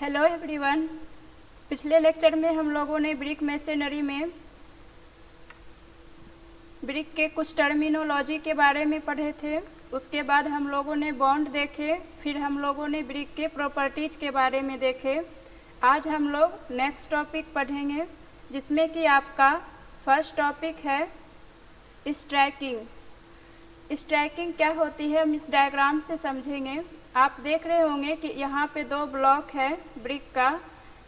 Hello everyone. पिछले lecture में हम लोगों ने ब्रिक मेसनरी में ब्रिक के कुछ टर्मिनोलॉजी के बारे में पढ़े थे। उसके बाद हम लोगों ने बॉन्ड देखे, फिर हम लोगों ने ब्रिक के प्रॉपर्टीज के बारे में देखे। आज हम लोग नेक्स्ट टॉपिक पढ़ेंगे, जिसमें कि आपका फर्स्ट टॉपिक है स्ट्रैकिंग। स्ट्रैकिंग क्या होती है हम इस डायग्राम से समझेंगे। आप देख रहे होंगे कि यहाँ पे दो ब्लॉक है ब्रिक का,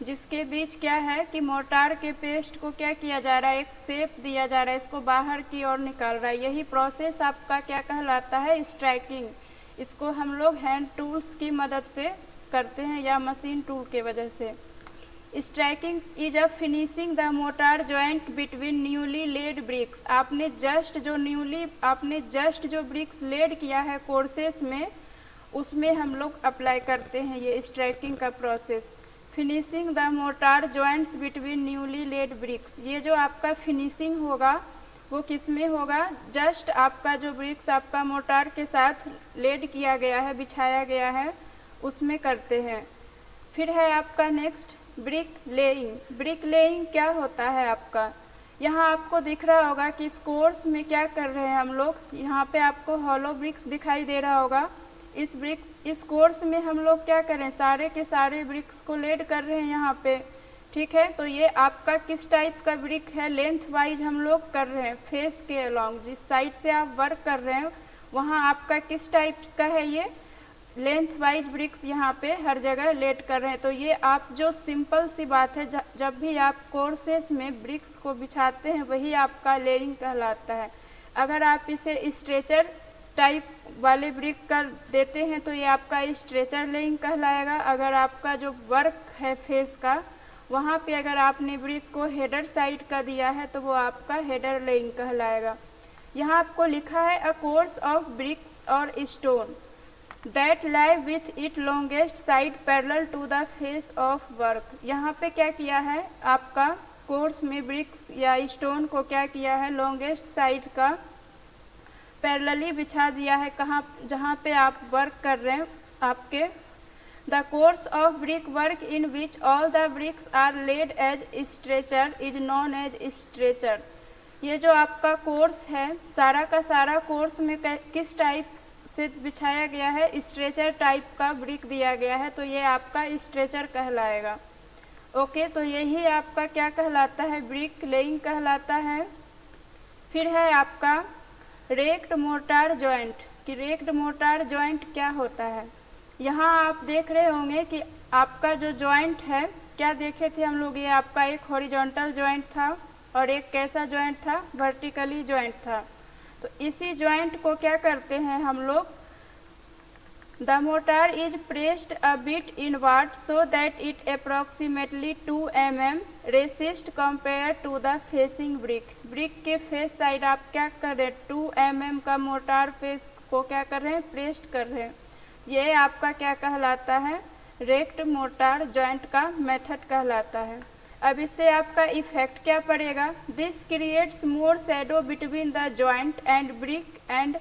जिसके बीच क्या है कि मोर्टार के पेस्ट को क्या किया जा रहा है, एक शेप दिया जा रहा है, इसको बाहर की ओर निकाल रहा है। यही प्रोसेस आपका क्या कहलाता है, स्ट्रैकिंग। इसको हम लोग हैंड टूल्स की मदद से करते हैं या मशीन टूल के वजह से। Striking is a finishing the mortar joint between newly laid bricks. आपने जस्ट जो ब्रिक्स लेड किया है कोर्सेस में, उसमें हम लोग अप्लाई करते हैं ये स्ट्रैकिंग का process. Finishing the mortar joints between newly laid bricks, ये जो आपका फिनिशिंग होगा वो किस में होगा, जस्ट आपका जो ब्रिक्स आपका मोटार के साथ लेड किया गया है, बिछाया गया है, उसमें करते हैं। फिर है आपका next brick laying. Brick laying क्या होता है आपका, यहाँ आपको दिख रहा होगा कि इस कोर्स में क्या कर रहे हैं हम लोग। यहाँ पे आपको हॉलो ब्रिक्स दिखाई दे रहा होगा। इस कोर्स में हम लोग क्या करें, सारे के सारे ब्रिक्स को लेड कर रहे हैं यहाँ पे। ठीक है, तो ये आपका किस टाइप का ब्रिक है, लेंथ वाइज हम लोग कर रहे हैं, फेस के अलोंग जिस साइड से आप वर्क कर रहे हैं वहाँ आपका किस टाइप का है, ये लेंथ वाइज ब्रिक्स यहाँ पे हर जगह लेड कर रहे हैं। तो ये आप जो सिंपल सी बात है, जब भी आप कोर्सेस में ब्रिक्स को बिछाते हैं वही आपका लेइंग कहलाता है। अगर आप इसे स्ट्रेचर टाइप वाले ब्रिक कर देते हैं तो ये आपका स्ट्रेचर लेइंग कहलाएगा। अगर आपका जो वर्क है फेस का, वहाँ पे अगर आपने ब्रिक को हेडर साइड का दिया है तो वो आपका हेडर लेइंग कहलाएगा। यहाँ आपको लिखा है अ कोर्स ऑफ ब्रिक्स और stone that lie with it longest side parallel to the face of work. यहाँ पे क्या किया है आपका कोर्स में ब्रिक्स या स्टोन को क्या किया है, लॉन्गेस्ट साइड का पैरेलली बिछा दिया है, कहाँ, जहाँ पे आप वर्क कर रहे हैं आपके। The course of brick work in which all the bricks are laid as stretcher is known as stretcher. ये जो आपका कोर्स है, सारा का सारा कोर्स में किस टाइप से बिछाया गया है, स्ट्रेचर टाइप का ब्रिक दिया गया है, तो ये आपका स्ट्रेचर कहलाएगा। ओके, तो यही आपका क्या कहलाता है, ब्रिक लेइंग कहलाता है। फिर है आपका रेक्ड मोर्टार जॉइंट। कि रेक्ड मोर्टार जॉइंट क्या होता है। यहाँ आप देख रहे होंगे कि आपका जो जॉइंट है, क्या देखे थे हम लोग, ये आपका एक हॉरिजॉन्टल जॉइंट था और एक कैसा जॉइंट था, वर्टिकली जॉइंट था। तो इसी जॉइंट को क्या करते हैं हम लोग, the mortar is pressed a bit inward so that it approximately 2 mm recessed compare to the facing brick. Brick के फेस साइड आप क्या कर रहे हैं, 2 mm का मोटार फेस को क्या कर रहे हैं, प्रेस्ड कर रहे हैं। ये आपका क्या कहलाता है, रेक्ट मोटार जॉइंट का मेथड कहलाता है। अब इससे आपका इफेक्ट क्या पड़ेगा, this creates more shadow between the joint and brick and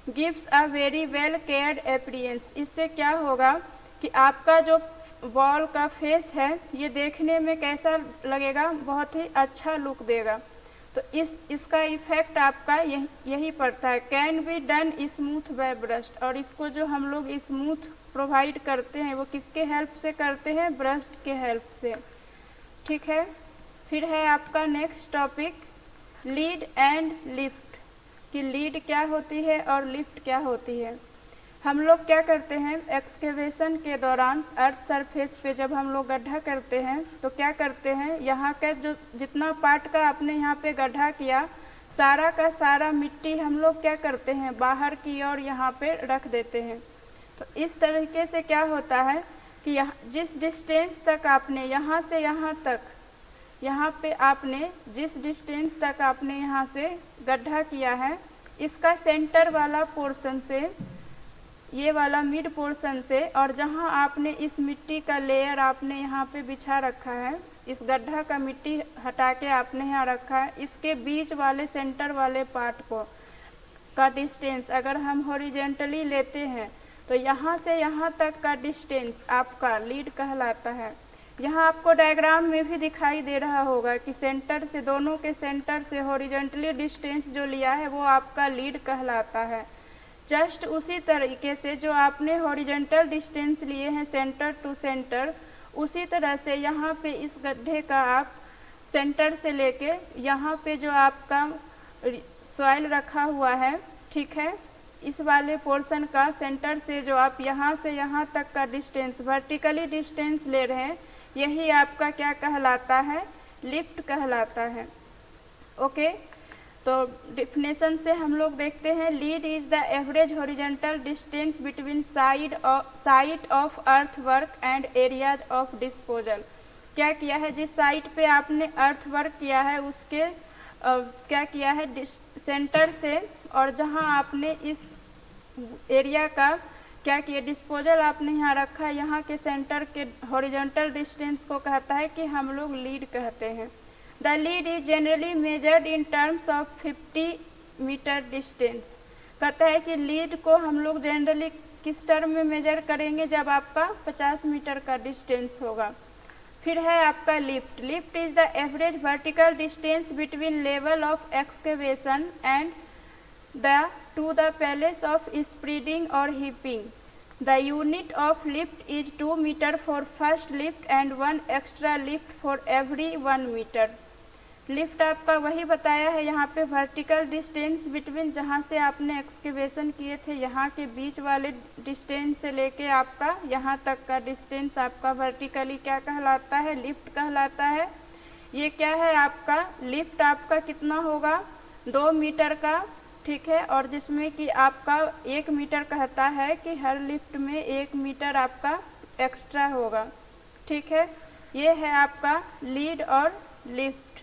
gives a very well cared appearance. इससे क्या होगा कि आपका जो वॉल का फेस है ये देखने में कैसा लगेगा, बहुत ही अच्छा लुक देगा। तो इसका इफेक्ट आपका यही पड़ता है, can be done smooth by brush. और इसको जो हम लोग स्मूथ प्रोवाइड करते हैं वो किसके हेल्प से करते हैं, ब्रश के हेल्प से। ठीक है, फिर है आपका next topic lead and lift. कि लीड क्या होती है और लिफ्ट क्या होती है। हम लोग क्या करते हैं, एक्सकेवेशन के दौरान अर्थ सरफेस पे जब हम लोग गड्ढा करते हैं तो क्या करते हैं, यहाँ का जो जितना पार्ट का आपने यहाँ पे गड्ढा किया, सारा का सारा मिट्टी हम लोग क्या करते हैं, बाहर की ओर यहाँ पे रख देते हैं। तो इस तरीके से क्या होता है कि यहाँ जिस डिस्टेंस तक आपने यहाँ से यहाँ तक, यहाँ पे आपने जिस डिस्टेंस तक आपने यहाँ से गड्ढा किया है, इसका सेंटर वाला पोर्शन से, ये वाला मिड पोर्शन से, और जहाँ आपने इस मिट्टी का लेयर आपने यहाँ पे बिछा रखा है, इस गड्ढा का मिट्टी हटा के आपने यहाँ रखा है, इसके बीच वाले सेंटर वाले पार्ट को का डिस्टेंस अगर हम हॉरिजॉन्टली लेते हैं तो यहाँ से यहाँ तक का डिस्टेंस आपका लीड कहलाता है। यहाँ आपको डायग्राम में भी दिखाई दे रहा होगा कि सेंटर से, दोनों के सेंटर से हॉरिजॉन्टली डिस्टेंस जो लिया है वो आपका लीड कहलाता है। जस्ट उसी तरीके से जो आपने हॉरिजॉन्टल डिस्टेंस लिए हैं सेंटर टू सेंटर, उसी तरह से यहाँ पे इस गड्ढे का आप सेंटर से लेके यहाँ पे जो आपका सॉइल रखा हुआ है, ठीक है, इस वाले पोर्शन का सेंटर से जो आप यहाँ से यहाँ तक का डिस्टेंस, वर्टिकली डिस्टेंस ले रहे हैं, यही आपका क्या कहलाता है, लिफ्ट कहलाता है। ओके, तो डिफिनेशन से हम लोग देखते हैं, lead is the average horizontal distance between site of earth work and areas of disposal. क्या किया है, जिस साइट पे आपने अर्थ वर्क किया है उसके क्या किया है, सेंटर से और जहां आपने इस एरिया का क्या किया, डिस्पोजल आपने यहाँ रखा है, यहाँ के सेंटर के हॉरिजॉन्टल डिस्टेंस को कहता है कि हम लोग लीड कहते हैं। The lead is generally measured in terms of 50 metre distance. कहता है कि लीड को हम लोग जनरली किस टर्म में मेजर करेंगे, जब आपका 50 मीटर का डिस्टेंस होगा। फिर है आपका lift. Lift is the average vertical distance between level of excavation and to the place of spreading or heaping. The unit of lift is 2 meter for first lift and 1 extra lift for every 1 meter. Lift आपका वही बताया है यहाँ पे, vertical distance between जहाँ से आपने excavation किए थे यहाँ के बीच वाले डिस्टेंस से लेके आपका यहाँ तक का डिस्टेंस आपका वर्टिकली क्या कहलाता है, लिफ्ट कहलाता है। ये क्या है आपका लिफ्ट, आपका कितना होगा, 2 मीटर का, ठीक है, और जिसमें कि आपका 1 मीटर कहता है कि हर लिफ्ट में 1 मीटर आपका एक्स्ट्रा होगा, ठीक है। ये है आपका लीड और लिफ्ट।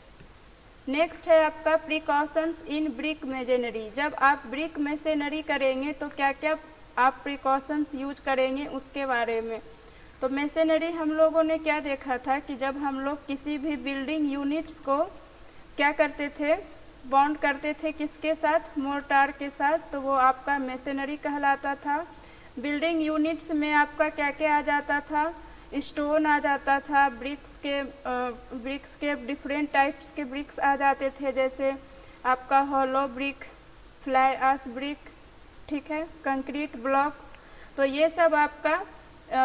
नेक्स्ट है आपका प्रिकॉशंस इन ब्रिक मेजनरी। जब आप ब्रिक मेसनरी करेंगे तो क्या क्या आप प्रिकॉशंस यूज करेंगे उसके बारे में। तो मेसनरी हम लोगों ने क्या देखा था कि जब हम लोग किसी भी बिल्डिंग यूनिट्स को क्या करते थे, बॉन्ड करते थे किसके साथ, मोर्टार के साथ, तो वो आपका मेसनरी कहलाता था। बिल्डिंग यूनिट्स में आपका क्या क्या आ जाता था, स्टोन आ जाता था, ब्रिक्स के डिफरेंट टाइप्स के ब्रिक्स आ जाते थे, जैसे आपका हॉलो ब्रिक, फ्लाई आश ब्रिक, ठीक है, कंक्रीट ब्लॉक। तो ये सब आपका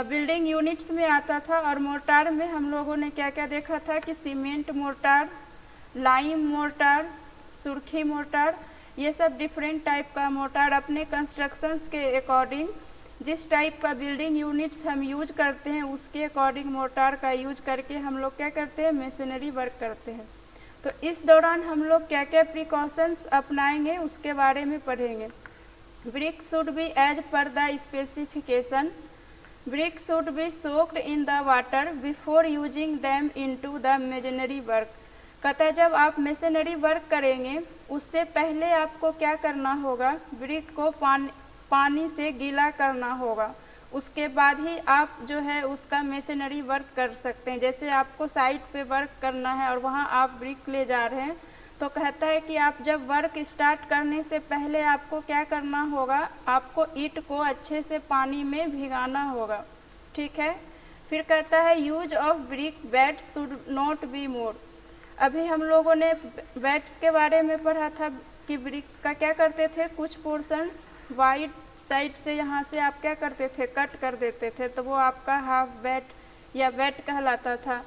बिल्डिंग यूनिट्स में आता था। और मोर्टार में हम लोगों ने क्या क्या देखा था कि सीमेंट मोर्टार, लाइम मोर्टार, सुर्खी मोर्टार, ये सब डिफरेंट टाइप का मोर्टार अपने कंस्ट्रक्शंस के अकॉर्डिंग, जिस टाइप का बिल्डिंग यूनिट्स हम यूज करते हैं उसके अकॉर्डिंग मोर्टार का यूज करके हम लोग क्या करते हैं, मेसनरी वर्क करते हैं। तो इस दौरान हम लोग क्या क्या प्रिकॉशंस अपनाएंगे उसके बारे में पढ़ेंगे। Brick should be as per the specification. Brick should be soaked in the water before using them into the masonry work. कहता है जब आप मेसनरी वर्क करेंगे उससे पहले आपको क्या करना होगा, ब्रिक को पानी से गीला करना होगा, उसके बाद ही आप जो है उसका मेसनरी वर्क कर सकते हैं। जैसे आपको साइट पे वर्क करना है और वहाँ आप ब्रिक ले जा रहे हैं, तो कहता है कि आप जब वर्क स्टार्ट करने से पहले आपको क्या करना होगा, आपको ईंट को अच्छे से पानी में भिगाना होगा, ठीक है। फिर कहता है use of brick bed should not be more. अभी हम लोगों ने बेड्स के बारे में पढ़ा था कि ब्रिक का क्या करते थे, कुछ पोर्शंस वाइड साइड से यहाँ से आप क्या करते थे, कट कर देते थे, तो वो आपका हाफ बेड या बेड कहलाता था।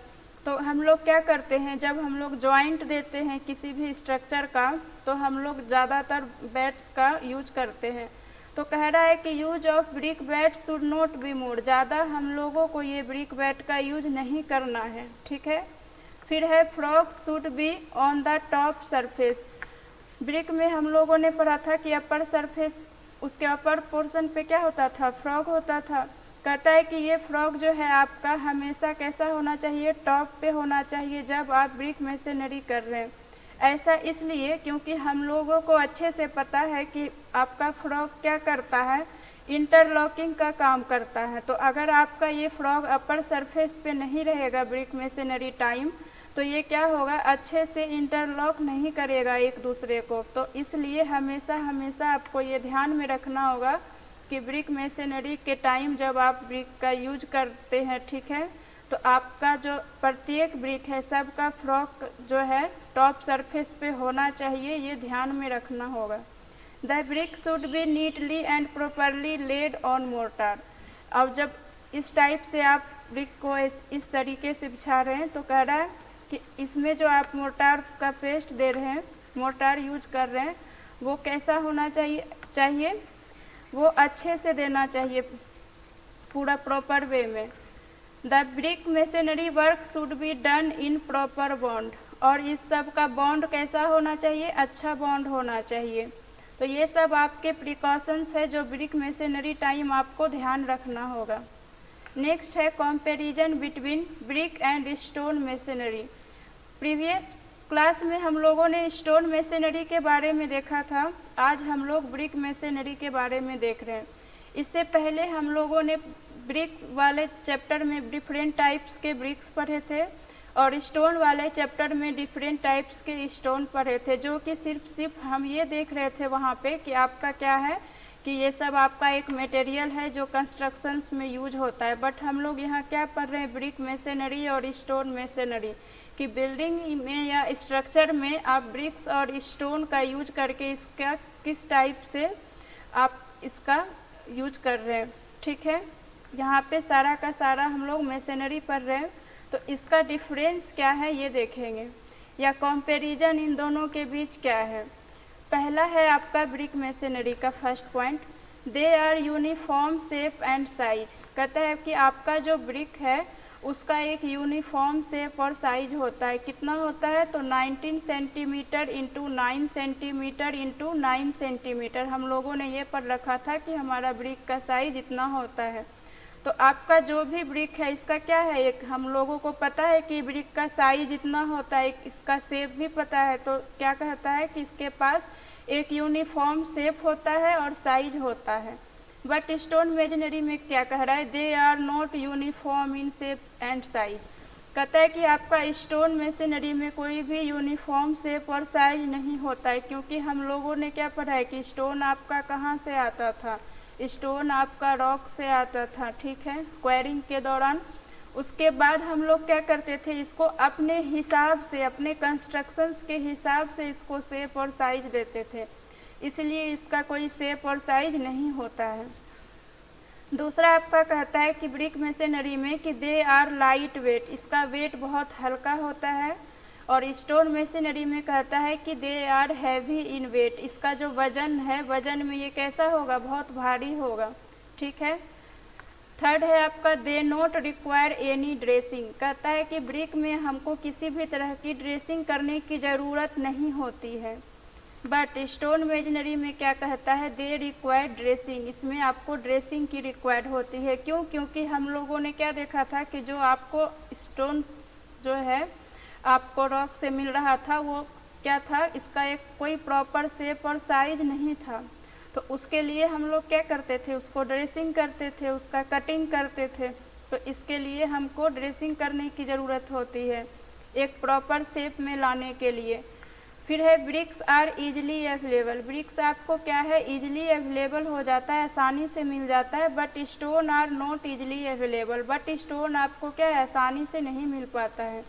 तो हम लोग क्या करते हैं, जब हम लोग जॉइंट देते हैं किसी भी स्ट्रक्चर का, तो हम लोग ज़्यादातर बेड्स का यूज करते हैं। तो कह रहा है कि use of brick bed should not be more, ज़्यादा हम लोगों को ये ब्रिक बेड का यूज नहीं करना है, ठीक है। फिर है frog should be on the top surface. Brick में हम लोगों ने पढ़ा था कि अपर सरफेस, उसके अपर पोर्शन पे क्या होता था, फ्रॉग होता था। कहता है कि ये फ्रॉग जो है आपका हमेशा कैसा होना चाहिए, टॉप पे होना चाहिए जब आप ब्रिक मेसनरी कर रहे हैं। ऐसा इसलिए क्योंकि हम लोगों को अच्छे से पता है कि आपका फ्रॉग क्या करता है, इंटरलॉकिंग का काम करता है। तो अगर आपका ये फ्रॉग अपर सरफेस पे नहीं रहेगा ब्रिक मेसनरी टाइम, तो ये क्या होगा, अच्छे से इंटरलॉक नहीं करेगा एक दूसरे को। तो इसलिए हमेशा हमेशा आपको ये ध्यान में रखना होगा कि ब्रिक मेसनरी के टाइम जब आप ब्रिक का यूज करते हैं, ठीक है, तो आपका जो प्रत्येक ब्रिक है सबका फ्रॉक जो है टॉप सरफेस पे होना चाहिए, ये ध्यान में रखना होगा। The brick should B neatly and properly laid on mortar. अब जब इस टाइप से आप ब्रिक को इस तरीके से बिछा रहे हैं तो कह रहा है कि इसमें जो आप मोर्टार का पेस्ट दे रहे हैं, मोर्टार यूज कर रहे हैं, वो कैसा होना चाहिए वो अच्छे से देना चाहिए, पूरा प्रॉपर वे में। The brick masonry work should be done in proper bond. और इस सब का बॉन्ड कैसा होना चाहिए, अच्छा बॉन्ड होना चाहिए। तो ये सब आपके प्रिकॉशंस है जो ब्रिक मेसनरी टाइम आपको ध्यान रखना होगा। नेक्स्ट है comparison between brick and stone masonry. Previous class में हम लोगों ने स्टोन मेसनरी के बारे में देखा था, आज हम लोग ब्रिक मेसनरी के बारे में देख रहे हैं। इससे पहले हम लोगों ने ब्रिक वाले चैप्टर में डिफरेंट टाइप्स के ब्रिक्स पढ़े थे और स्टोन वाले चैप्टर में डिफरेंट टाइप्स के स्टोन पढ़े थे, जो कि सिर्फ हम ये देख रहे थे वहाँ पे कि आपका क्या है कि ये सब आपका एक मटेरियल है जो कंस्ट्रक्शंस में यूज होता है। बट हम लोग यहाँ क्या पढ़ रहे हैं, ब्रिक मेसनरी और स्टोन मेसनरी, कि बिल्डिंग में या स्ट्रक्चर में आप ब्रिक्स और स्टोन का यूज करके इसका किस टाइप से आप इसका यूज कर रहे हैं। ठीक है, यहाँ पे सारा का सारा हम लोग मेसनरी पढ़ रहे हैं, तो इसका डिफरेंस क्या है ये देखेंगे, या कंपैरिजन इन दोनों के बीच क्या है। पहला है आपका ब्रिक मेसनरी का first point, they are uniform shape and size. कहता है कि आपका जो ब्रिक है उसका एक यूनिफॉर्म शेप और साइज होता है। कितना होता है, तो 19 centimetre into 9 centimetre into 9 centimetre. हम लोगों ने ये पढ़ रखा था कि हमारा ब्रिक का साइज इतना होता है। तो आपका जो भी ब्रिक है इसका क्या है, एक हम लोगों को पता है कि ब्रिक का साइज इतना होता है, इसका शेप भी पता है। तो क्या कहता है कि इसके पास एक यूनिफॉर्म शेप होता है और साइज होता है। बट स्टोन मेसनरी में क्या कह रहा है, they are not uniform in shape and size. कहता है कि आपका स्टोन मेसनरी में कोई भी यूनिफॉर्म शेप और साइज नहीं होता है, क्योंकि हम लोगों ने क्या पढ़ा है कि स्टोन आपका कहाँ से आता था, स्टोन आपका रॉक से आता था। ठीक है, क्वायरिंग के दौरान। उसके बाद हम लोग क्या करते थे, इसको अपने हिसाब से, अपने कंस्ट्रक्शंस के हिसाब से इसको शेप और साइज देते थे, इसलिए इसका कोई शेप और साइज नहीं होता है। दूसरा आपका कहता है कि ब्रिक मेसनरी में कि दे आर लाइट वेट, इसका वेट बहुत हल्का होता है। और स्टोन मेसनरी में कहता है कि they are heavy in weight, इसका जो वजन है, वजन में ये कैसा होगा, बहुत भारी होगा। ठीक है। थर्ड है आपका they not require any dressing. कहता है कि ब्रिक में हमको किसी भी तरह की ड्रेसिंग करने की ज़रूरत नहीं होती है। बट स्टोन मेसनरी में क्या कहता है, दे रिक्वायर ड्रेसिंग, इसमें आपको ड्रेसिंग की रिक्वायर्ड होती है। क्यों, क्योंकि हम लोगों ने क्या देखा था कि जो आपको स्टोन जो है आपको रॉक से मिल रहा था वो क्या था, इसका एक कोई प्रॉपर शेप और साइज नहीं था। तो उसके लिए हम लोग क्या करते थे, उसको ड्रेसिंग करते थे, उसका कटिंग करते थे। तो इसके लिए हमको ड्रेसिंग करने की ज़रूरत होती है एक प्रॉपर शेप में लाने के लिए। फिर है bricks are easily available. Bricks आपको क्या है, इजली अवेलेबल हो जाता है, आसानी से मिल जाता है। But stone are not easily available, but stone आपको क्या है, आसानी से नहीं मिल पाता है।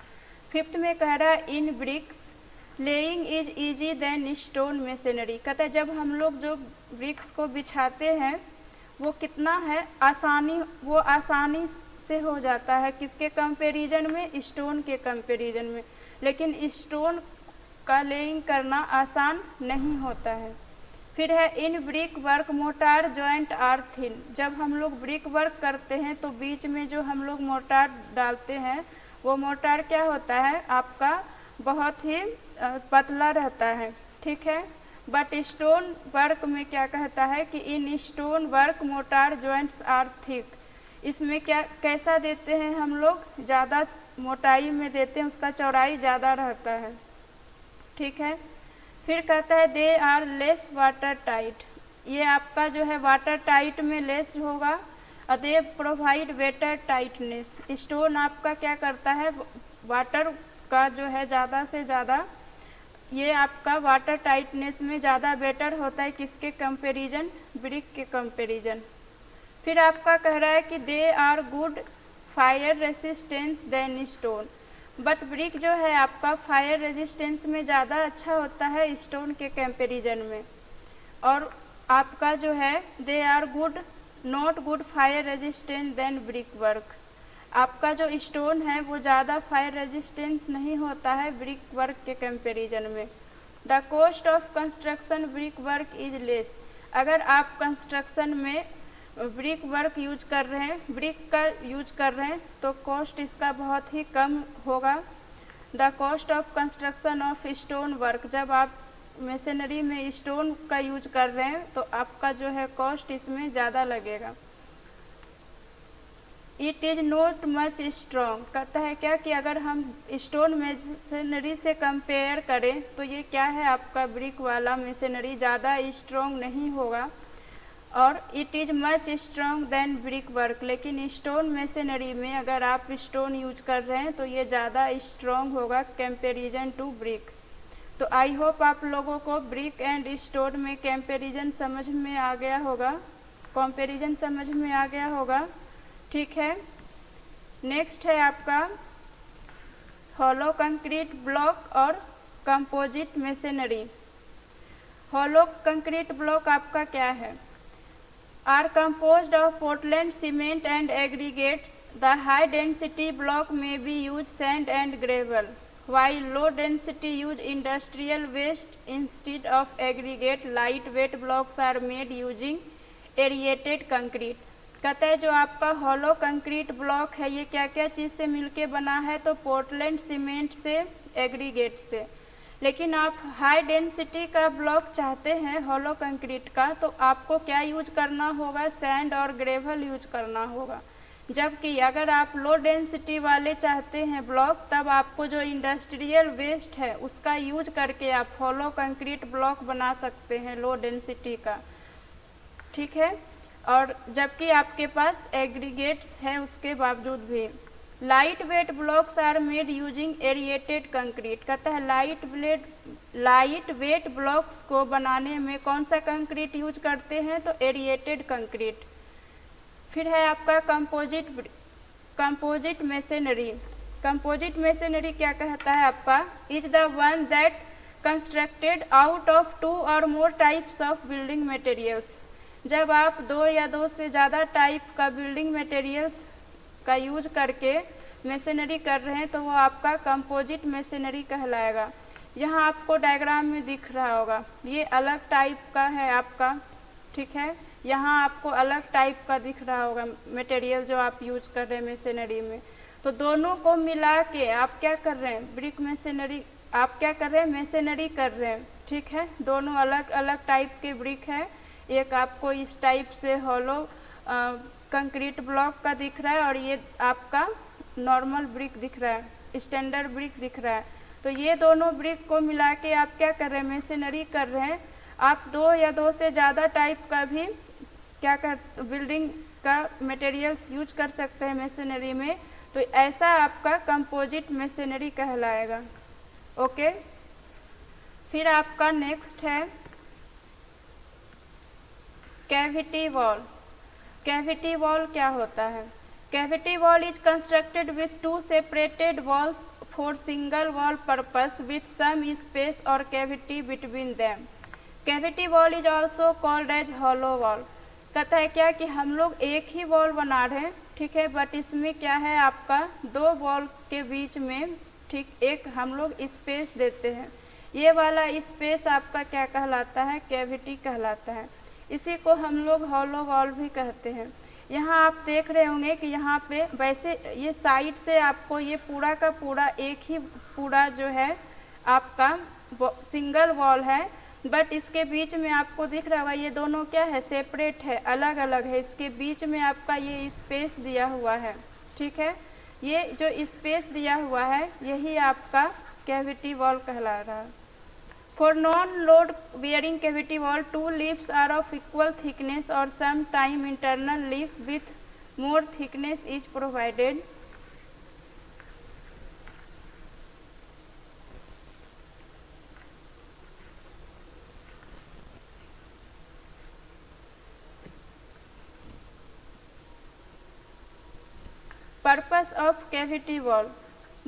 फिफ्थ में कह रहा है in bricks laying is easy than stone masonry. कहता है जब हम लोग जो ब्रिक्स को बिछाते हैं वो कितना है, वो आसानी से हो जाता है। किसके कंपैरिजन में, स्टोन के कंपैरिजन में। लेकिन स्टोन का लेइंग करना आसान नहीं होता है। फिर है in brick work mortar joint are thin. जब हम लोग ब्रिक वर्क करते हैं तो बीच में जो हम लोग मोर्टार डालते हैं वो मोर्टार क्या होता है, आपका बहुत ही पतला रहता है। ठीक है। बट स्टोन वर्क में क्या कहता है कि in stone work mortar joints are thick. इसमें क्या कैसा देते हैं हम लोग, ज़्यादा मोटाई में देते हैं, उसका चौड़ाई ज़्यादा रहता है। ठीक है। फिर कहता है they are less water tight. ये आपका जो है वाटर टाइट में लेस होगा। They provide better tightness. Stone आपका क्या करता है, वाटर का जो है ज़्यादा से ज़्यादा, ये आपका वाटर टाइटनेस में ज़्यादा बेटर होता है। किसके कंपैरिजन, ब्रिक के कंपैरिजन। फिर आपका कह रहा है कि they are good fire resistance than stone. But brick जो है आपका फायर रेजिस्टेंस में ज़्यादा अच्छा होता है स्टोन के कंपैरिजन में। और आपका जो है they are good not good fire resistant than brick work. आपका जो स्टोन है वो ज़्यादा फायर रेजिस्टेंस नहीं होता है ब्रिक वर्क के कंपैरिजन में। The cost of construction brick work is less. अगर आप कंस्ट्रक्शन में ब्रिक वर्क यूज कर रहे हैं, ब्रिक का यूज कर रहे हैं, तो कॉस्ट इसका बहुत ही कम होगा। The cost of construction of stone work, जब आप मशीनरी में स्टोन का यूज कर रहे हैं तो आपका जो है कॉस्ट इसमें ज़्यादा लगेगा। It is not much strong, कहता है क्या कि अगर हम स्टोन मशीनरी से कंपेयर करें तो ये क्या है आपका ब्रिक वाला मशीनरी ज़्यादा स्ट्रॉन्ग नहीं होगा। और it is much strong than brick work, लेकिन स्टोन मशीनरी में अगर आप स्टोन यूज कर रहे हैं तो ये ज़्यादा स्ट्रॉन्ग होगा कंपेरिजन टू ब्रिक। तो आई होप आप लोगों को ब्रिक एंड स्टोन में कंपेरिजन समझ में आ गया होगा, कंपेरिजन समझ में आ गया होगा। ठीक है, नेक्स्ट है आपका हॉलो कंक्रीट ब्लॉक और composite masonry. Hollow concrete block आपका क्या है? Are composed of Portland cement and aggregates. The high density block में we use sand and gravel, while low density use industrial waste instead of aggregate. Lightweight blocks are made using aerated concrete। कहता है जो आपका hollow concrete block है ये क्या क्या चीज़ से मिलके बना है? तो पोर्टलैंड सीमेंट से, एग्रीगेट से। लेकिन आप हाई डेंसिटी का ब्लॉक चाहते हैं हॉलो कंक्रीट का, तो आपको क्या यूज करना होगा? सैंड और ग्रेवल यूज करना होगा। जबकि अगर आप लो डेंसिटी वाले चाहते हैं ब्लॉक, तब आपको जो इंडस्ट्रियल वेस्ट है उसका यूज करके आप हॉलो कंक्रीट ब्लॉक बना सकते हैं लो डेंसिटी का। ठीक है, और जबकि आपके पास एग्रीगेट्स है उसके बावजूद भी। Light weight blocks are made using aerated concrete. कहता है लाइट वेट ब्लॉक्स को बनाने में कौन सा कंक्रीट यूज करते हैं? तो एरिएटेड कंक्रीट। फिर है आपका कंपोजिट मशीनरी। कंपोजिट मशीनरी क्या कहता है आपका? Is the one that constructed out of 2 और more types of building materials. जब आप 2 या 2 से ज़्यादा टाइप का बिल्डिंग मटेरियल्स का यूज करके मशीनरी कर रहे हैं तो वो आपका कंपोजिट मशीनरी कहलाएगा। यहाँ आपको डायग्राम में दिख रहा होगा, ये अलग टाइप का है आपका। ठीक है, यहाँ आपको अलग टाइप का दिख रहा होगा मटेरियल जो आप यूज कर रहे हैं मशीनरी में। तो दोनों को मिला के आप क्या कर रहे हैं? ब्रिक मशीनरी, आप क्या कर रहे हैं? मशीनरी कर रहे हैं। ठीक है, दोनों अलग अलग टाइप के ब्रिक है। एक आपको इस टाइप से हॉलो कंक्रीट ब्लॉक का दिख रहा है और ये आपका नॉर्मल ब्रिक दिख रहा है, स्टैंडर्ड ब्रिक दिख रहा है। तो ये दोनों ब्रिक को मिला के आप क्या कर रहे हैं? मशीनरी कर रहे हैं। आप 2 या 2 से ज़्यादा टाइप का भी क्या कर बिल्डिंग का मटेरियल्स यूज कर सकते हैं मशीनरी में, तो ऐसा आपका कंपोजिट मशीनरी कहलाएगा। ओके, फिर आपका नेक्स्ट है कैविटी वॉल। कैविटी वॉल क्या होता है? Cavity wall is constructed with 2 separated walls for single wall purpose with some space or cavity between them. Cavity wall is also called as hollow wall. कहता है क्या कि हम लोग एक ही वॉल बना रहे हैं, ठीक है, बट इसमें क्या है आपका 2 वॉल के बीच में ठीक एक हम लोग स्पेस देते हैं। ये वाला स्पेस आपका क्या कहलाता है? कैविटी कहलाता है। इसी को हम लोग हॉलो वॉल भी कहते हैं। यहाँ आप देख रहे होंगे कि यहाँ पे वैसे ये साइड से आपको ये पूरा का पूरा एक ही पूरा जो है आपका सिंगल वॉल है, बट इसके बीच में आपको दिख रहा होगा ये दोनों क्या है? सेपरेट है, अलग अलग है। इसके बीच में आपका ये स्पेस दिया हुआ है। ठीक है, ये जो स्पेस दिया हुआ है यही आपका कैविटी वॉल कहला रहा है। For non-load bearing cavity wall, 2 leaves are of equal thickness or sometime internal leaf with more thickness is provided. Purpose of cavity wall.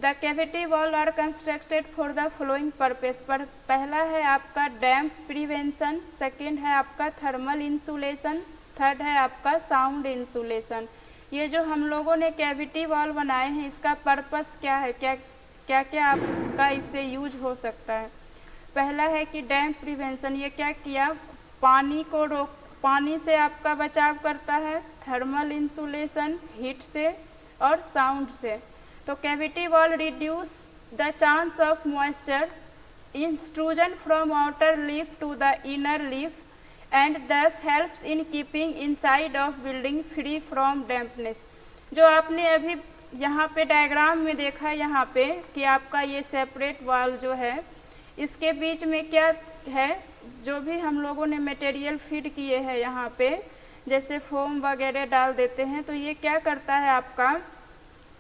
The cavity wall are constructed for the following purpose. पर पहला है आपका डैम्प prevention, second है आपका thermal insulation, third है आपका sound insulation. ये जो हम लोगों ने कैविटी वॉल बनाए हैं इसका पर्पस क्या है, क्या क्या क्या आपका इससे यूज हो सकता है। पहला है कि डैम्प प्रिवेंशन, ये क्या किया, पानी से आपका बचाव करता है, थर्मल इंसुलेशन हीट से और साउंड से। तो cavity wall reduce the chance of moisture intrusion from outer leaf to the inner leaf and thus helps in keeping inside of building free from dampness। जो आपने अभी यहाँ पे डायग्राम में देखा है यहाँ पे कि आपका ये सेपरेट वॉल जो है इसके बीच में क्या है, जो भी हम लोगों ने मटेरियल फीड किए हैं यहाँ पे जैसे फोम वगैरह डाल देते हैं, तो ये क्या करता है, आपका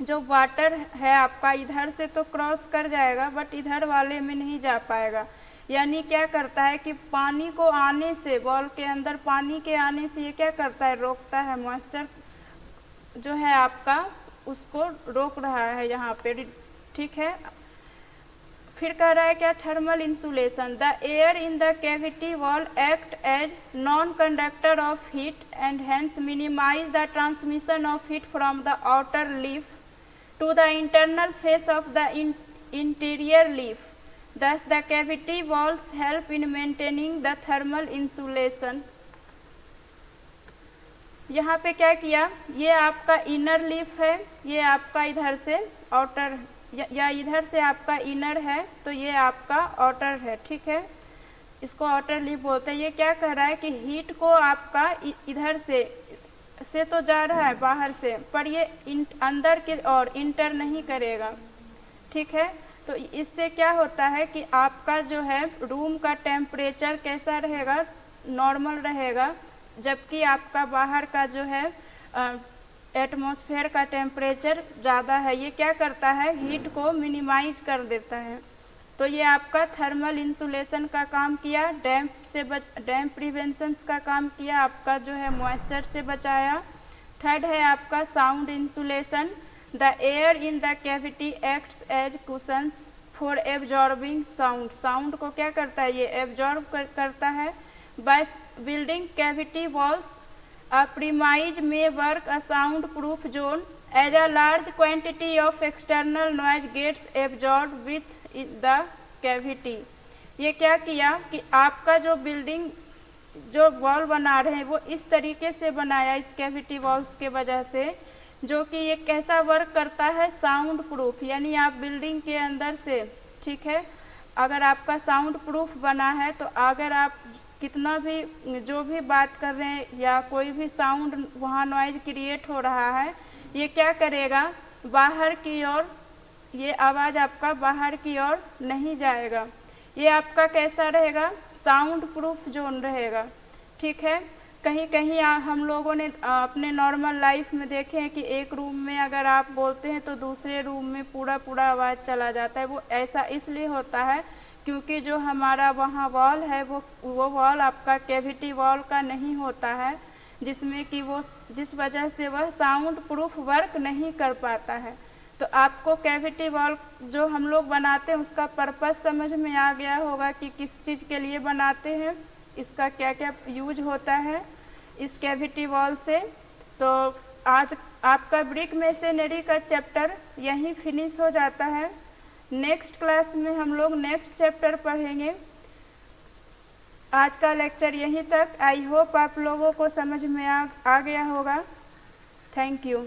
जो वाटर है आपका इधर से तो क्रॉस कर जाएगा बट इधर वाले में नहीं जा पाएगा। यानी क्या करता है कि पानी को आने से, वॉल के अंदर पानी के आने से ये क्या करता है, रोकता है, मॉइस्चर जो है आपका उसको रोक रहा है यहाँ पे, ठीक है। फिर कह रहा है क्या, thermal insulation. The air in the cavity wall act as non conductor of heat and hence minimise the transmission of heat from the outer leaf to the internal face of the interior leaf. Thus the cavity walls help in maintaining the thermal insulation। यहाँ पे क्या किया, ये आपका inner leaf है, ये आपका इधर से आउटर या इधर से आपका इनर है, तो ये आपका आउटर है, ठीक है, इसको आउटर लीफ बोलते हैं। ये क्या कर रहा है कि हीट को आपका इधर से तो जा रहा है बाहर से, पर ये अंदर के और इंटर नहीं करेगा, ठीक है। तो इससे क्या होता है कि आपका जो है रूम का टेम्परेचर कैसा रहेगा, नॉर्मल रहेगा, जबकि आपका बाहर का जो है एटमॉस्फेयर का टेम्परेचर ज़्यादा है। ये क्या करता है, हीट को मिनिमाइज कर देता है। तो ये आपका थर्मल इंसुलेशन का काम किया, डैम्प प्रिवेंशन का काम किया, आपका जो है मॉइस्चर से बचाया। थर्ड है आपका sound insulation. The air in the cavity acts as cushions for absorbing sound. Sound को क्या करता है, ये एब्जॉर्ब करता है। By building cavity walls a premise में work a sound proof zone as a large quantity of external noise gets absorb with the cavity. ये क्या किया कि आपका जो बिल्डिंग जो वॉल बना रहे हैं वो इस तरीके से बनाया इस कैविटी वॉल्स के वजह से, जो कि ये कैसा वर्क करता है, साउंड प्रूफ। यानी आप बिल्डिंग के अंदर से, ठीक है, अगर आपका साउंड प्रूफ बना है तो अगर आप कितना भी जो भी बात कर रहे हैं या कोई भी साउंड वहाँ नॉइज क्रिएट हो रहा है, ये क्या करेगा, बाहर की ओर, ये आवाज़ आपका बाहर की ओर नहीं जाएगा। ये आपका कैसा रहेगा, साउंड प्रूफ जोन रहेगा, ठीक है। कहीं कहीं हम लोगों ने अपने नॉर्मल लाइफ में देखे हैं कि एक रूम में अगर आप बोलते हैं तो दूसरे रूम में पूरा आवाज़ चला जाता है। वो ऐसा इसलिए होता है क्योंकि जो हमारा वहाँ वॉल है वो वॉल आपका कैविटी वॉल का नहीं होता है, जिसमें कि वो जिस वजह से वह साउंड प्रूफ वर्क नहीं कर पाता है। तो आपको कैविटी वॉल जो हम लोग बनाते हैं उसका पर्पस समझ में आ गया होगा कि किस चीज़ के लिए बनाते हैं, इसका क्या क्या यूज होता है इस कैविटी वॉल से। तो आज आपका ब्रिक मेसनरी का चैप्टर यहीं फिनिश हो जाता है। नेक्स्ट क्लास में हम लोग नेक्स्ट चैप्टर पढ़ेंगे। आज का लेक्चर यहीं तक। आई होप आप लोगों को समझ में आ गया होगा। Thank you.